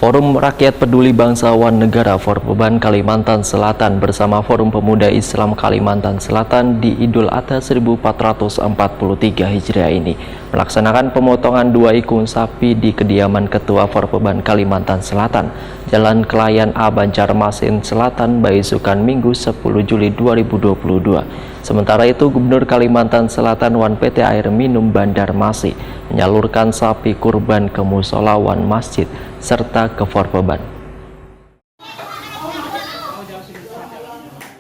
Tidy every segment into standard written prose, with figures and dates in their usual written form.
Forum Rakyat Peduli Bangsawan Negara Forpeban Kalimantan Selatan bersama Forum Pemuda Islam Kalimantan Selatan di Idul Adha 1443 Hijriah ini melaksanakan pemotongan 2 ekor sapi di kediaman Ketua Forpeban Kalimantan Selatan, Jalan Kelayan A, Banjarmasin Selatan, Baisukan, Minggu 10 Juli 2022. Sementara itu, Gubernur Kalimantan Selatan Wan PT Air Minum Banjarmasin menyalurkan sapi kurban ke musola Wan Masjid serta ke Forpeban.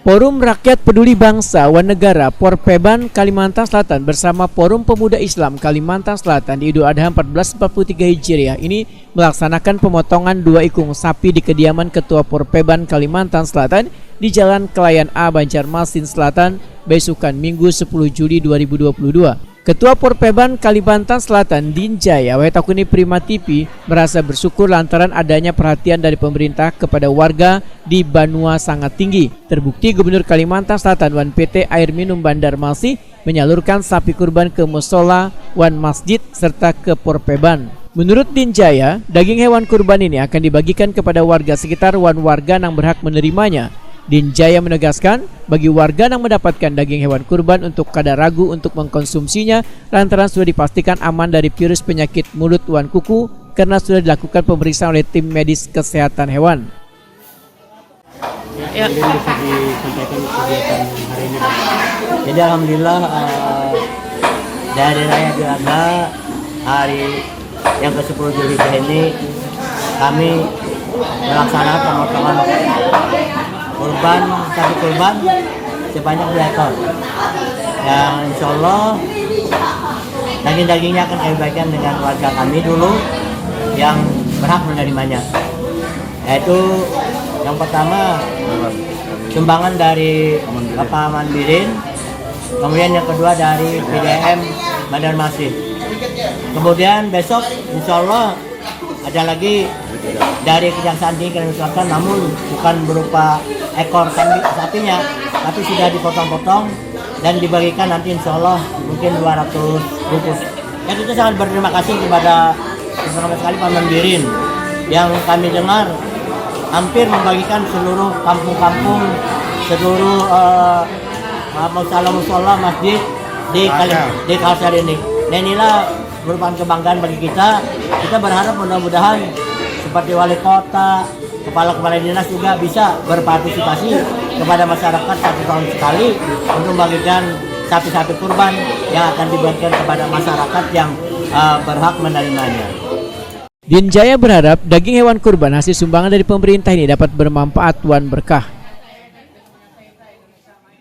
Forum Rakyat Peduli Bangsawan Negara Forpeban Kalimantan Selatan bersama Forum Pemuda Islam Kalimantan Selatan di Idul Adha 1443 Hijriah ini melaksanakan pemotongan 2 ekor sapi di kediaman Ketua Forpeban Kalimantan Selatan di Jalan Kelayan A, Banjarmasin Selatan, Baisukan, Minggu 10 Juli 2022. Ketua Forpeban Kalimantan Selatan Dinjaya Wetakuni Prima TV merasa bersyukur lantaran adanya perhatian dari pemerintah kepada warga di Banua sangat tinggi. Terbukti Gubernur Kalimantan Selatan Wan PT Air Minum Banjarmasin menyalurkan sapi kurban ke musola Wan Masjid serta ke Forpeban. Menurut Dinjaya, daging hewan kurban ini akan dibagikan kepada warga sekitar Wan warga yang berhak menerimanya. Dinjaya menegaskan bagi warga yang mendapatkan daging hewan kurban untuk kada ragu untuk mengkonsumsinya lantaran sudah dipastikan aman dari virus penyakit mulut wan kuku karena sudah dilakukan pemeriksaan oleh tim medis kesehatan hewan. Ya, bisa disampaikan kegiatan hari ini, Pak. Jadi alhamdulillah dari Raya Idul Adha hari yang ke-10 Juli ini kami melaksanakan pemotongan sapi kurban sebanyak 2 ekor. Dan insya Allah daging-dagingnya akan kami bagikan dengan warga kami dulu yang berhak menerimanya. Yaitu yang pertama sumbangan dari Bapak Mandirin, kemudian yang kedua dari PDM Banjarmasin. Kemudian besok insya Allah ada lagi dari Kejaksaan Tinggi Kalimantan Selatan, namun bukan berupa ekor sapinya, tapi sudah dipotong-potong dan dibagikan nanti insya Allah mungkin 200 bungkus. Ya, kita sangat berterima kasih kepada beberapa sekali Pak Mandirin yang kami dengar hampir membagikan seluruh kampung-kampung, seluruh musola masjid di Kalsel ini. Dan inilah merupakan kebanggaan bagi kita. Kita berharap mudah-mudahan seperti wali kota, kepala-kepala dinas juga bisa berpartisipasi kepada masyarakat 1 tahun sekali untuk membagikan sapi-sapi kurban yang akan dibagikan kepada masyarakat yang berhak menerimanya. Dinjaya berharap daging hewan kurban hasil sumbangan dari pemerintah ini dapat bermanfaat wan berkah.